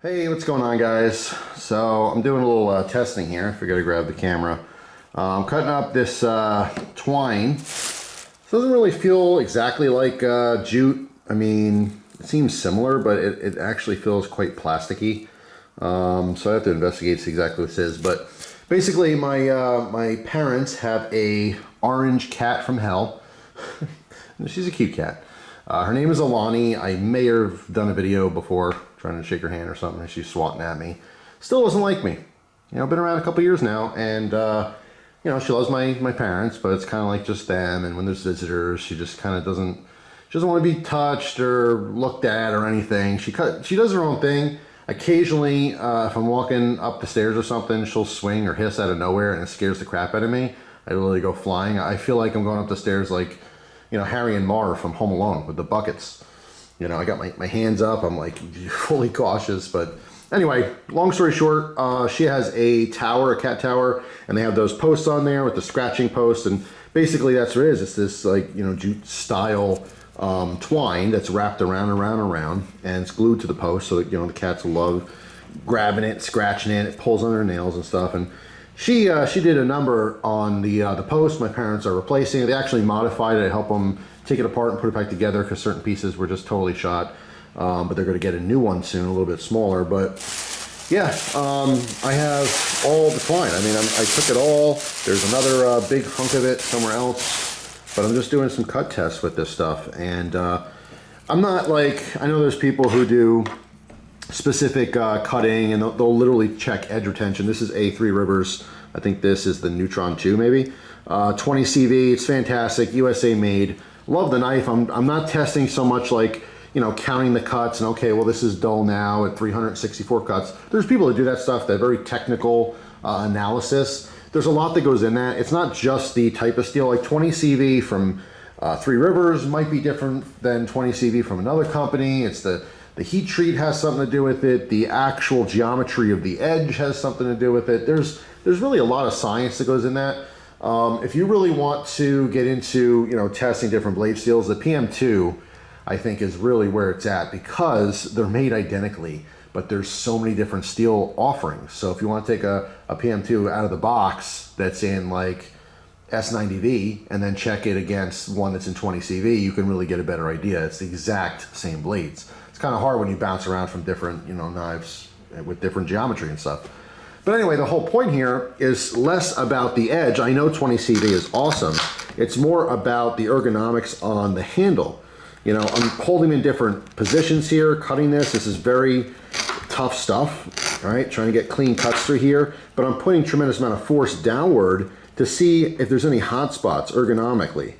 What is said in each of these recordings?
Hey, what's going on, guys? So I'm doing a little testing here. I forgot to grab the camera. I'm cutting up this twine. It doesn't really feel exactly like jute. I mean, it seems similar, but it actually feels quite plasticky. So I have to investigate, see exactly what this is. But basically, my parents have a orange cat from hell. She's a cute cat. Her name is Alani. I may have done a video before trying to shake her hand or something, and she's swatting at me. Still doesn't like me. You know, been around a couple years now, and you know, she loves my parents, but it's kind of like just them. And when there's visitors, she just kind of doesn't want to be touched or looked at or anything. She does her own thing. Occasionally, if I'm walking up the stairs or something, she'll swing or hiss out of nowhere, and it scares the crap out of me. I literally go flying. I feel like I'm going up the stairs like, you know, Harry and Marv from Home Alone with the buckets. You know, I got my hands up. I'm like fully cautious. But anyway, long story short, she has a tower, a cat tower, and they have those posts on there with the scratching posts. And basically that's what it is. It's this, like, you know, jute style twine that's wrapped around, and it's glued to the post so that, you know, the cats love grabbing it, scratching it. It pulls on their nails and stuff. And she did a number on the post. My parents are replacing it. They actually modified it to help them take it apart and put it back together because certain pieces were just totally shot. But they're going to get a new one soon, a little bit smaller. But yeah, I have all the twine. I mean, I took it all. There's another big hunk of it somewhere else. But I'm just doing some cut tests with this stuff. And I'm not like, I know there's people who do specific cutting, and they'll literally check edge retention. This is a Three Rivers. I think this is the Neutron 2 maybe. 20 CV, it's fantastic, USA made. Love the knife. I'm not testing so much like, you know, counting the cuts and okay, well this is dull now at 364 cuts. There's people that do that stuff, that very technical analysis. There's a lot that goes in that. It's not just the type of steel. Like 20 CV from Three Rivers might be different than 20 CV from another company. It's the heat treat has something to do with it. The actual geometry of the edge has something to do with it. There's really a lot of science that goes in that. If you really want to get into, you know, testing different blade steels, the PM2, I think, is really where it's at because they're made identically, but there's so many different steel offerings. So if you want to take a PM2 out of the box that's in like S90V and then check it against one that's in 20 CV, you can really get a better idea. It's the exact same blades. It's kind of hard when you bounce around from different, you know, knives with different geometry and stuff. But anyway, the whole point here is less about the edge. I know 20 CV is awesome. It's more about the ergonomics on the handle. You know, I'm holding in different positions here, cutting this. This is very tough stuff, all right? Trying to get clean cuts through here, but I'm putting tremendous amount of force downward to see if there's any hot spots ergonomically.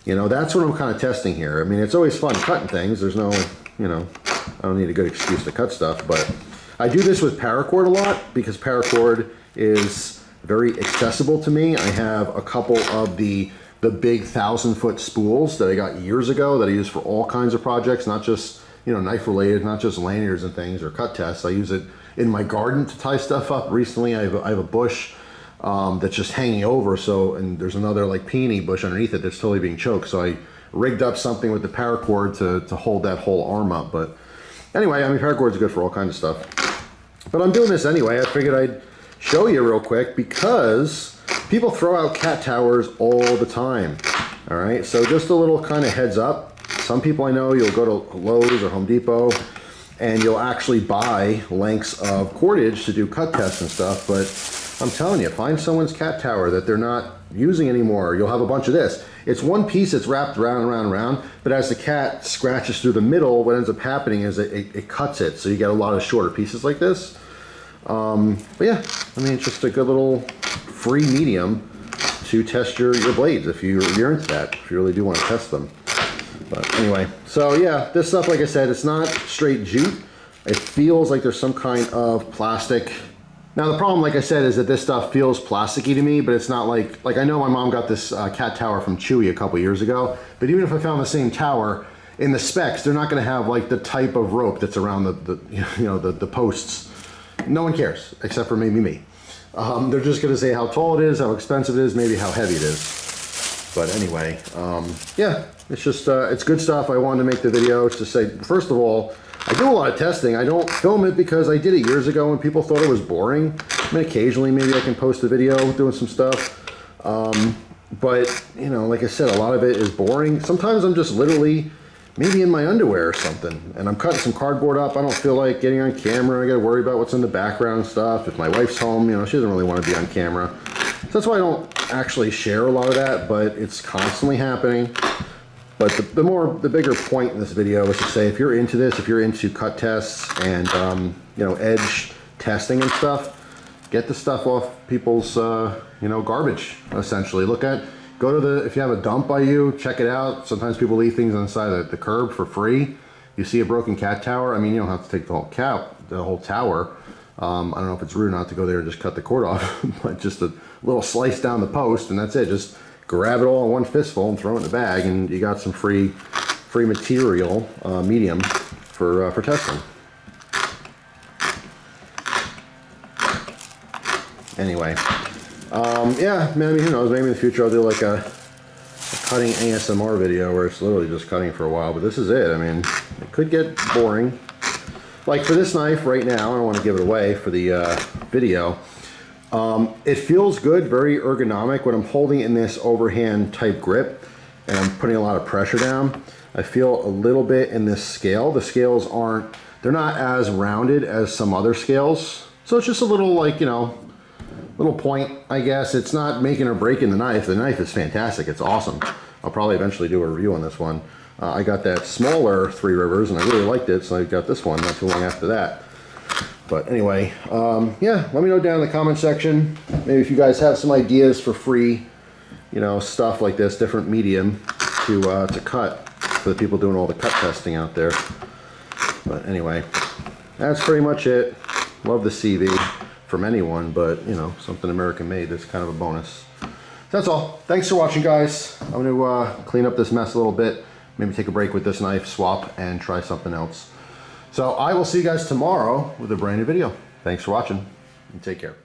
You know, that's what I'm kind of testing here. I mean, it's always fun cutting things. There's no, you know, I don't need a good excuse to cut stuff, but I do this with paracord a lot because paracord is very accessible to me. I have a couple of the big 1,000-foot spools that I got years ago that I use for all kinds of projects, not just, you know, knife related, not just lanyards and things or cut tests. I use it in my garden to tie stuff up. Recently, I have a bush that's just hanging over, so, and there's another like peony bush underneath it that's totally being choked. So I rigged up something with the paracord to hold that whole arm up. But anyway, I mean, paracord's good for all kinds of stuff. But I'm doing this anyway. I figured I'd show you real quick because people throw out cat towers all the time. All right, so just a little kind of heads up. Some people I know, you'll go to Lowe's or Home Depot and you'll actually buy lengths of cordage to do cut tests and stuff. But I'm telling you, find someone's cat tower that they're not using anymore. You'll have a bunch of this. It's one piece that's wrapped around, but as the cat scratches through the middle, what ends up happening is it cuts it. So you get a lot of shorter pieces like this. But yeah, I mean, it's just a good little free medium to test your blades if you're into that, if you really do want to test them. But anyway, so yeah, this stuff, like I said, it's not straight jute. It feels like there's some kind of plastic. Now the problem, like I said, is that this stuff feels plasticky to me, but it's not like I know my mom got this cat tower from Chewy a couple years ago, but even if I found the same tower, in the specs, they're not gonna have like the type of rope that's around the posts. No one cares, except for maybe me. They're just gonna say how tall it is, how expensive it is, maybe how heavy it is. But anyway, yeah, it's just, it's good stuff. I wanted to make the video to say, first of all, I do a lot of testing. I don't film it because I did it years ago and people thought it was boring. I mean, occasionally maybe I can post a video doing some stuff. But, you know, like I said, a lot of it is boring. Sometimes I'm just literally maybe in my underwear or something, and I'm cutting some cardboard up. I don't feel like getting on camera. I got to worry about what's in the background and stuff. If my wife's home, you know, she doesn't really want to be on camera. So that's why I don't actually share a lot of that, but it's constantly happening. But the bigger point in this video is to say, if you're into this, if you're into cut tests and, you know, edge testing and stuff, get the stuff off people's, you know, garbage, essentially. Go to the, if you have a dump by you, check it out. Sometimes people leave things on the side of the curb for free. You see a broken cat tower, I mean, you don't have to take the whole tower. I don't know if it's rude not to go there and just cut the cord off, but just a little slice down the post and that's it. Just grab it all in one fistful and throw it in the bag and you got some free material, medium for testing. Anyway, yeah, maybe, who knows, maybe in the future I'll do like a cutting ASMR video where it's literally just cutting for a while, but this is it. I mean, it could get boring. Like for this knife right now, I don't want to give it away for the video. It feels good, very ergonomic. When I'm holding it in this overhand type grip and I'm putting a lot of pressure down, I feel a little bit in this scale. The scales they're not as rounded as some other scales. So it's just a little, like, you know, little point, I guess. It's not making or breaking the knife. The knife is fantastic. It's awesome. I'll probably eventually do a review on this one. I got that smaller Three Rivers and I really liked it, so I got this one not too long after that. But anyway, yeah, let me know down in the comment section. Maybe if you guys have some ideas for free, you know, stuff like this, different medium to cut for the people doing all the cut testing out there. But anyway, that's pretty much it. Love the CV from anyone, but, you know, something American made, that's kind of a bonus. That's all. Thanks for watching, guys. I'm going to clean up this mess a little bit, maybe take a break with this knife, swap, and try something else. So I will see you guys tomorrow with a brand new video. Thanks for watching, and take care.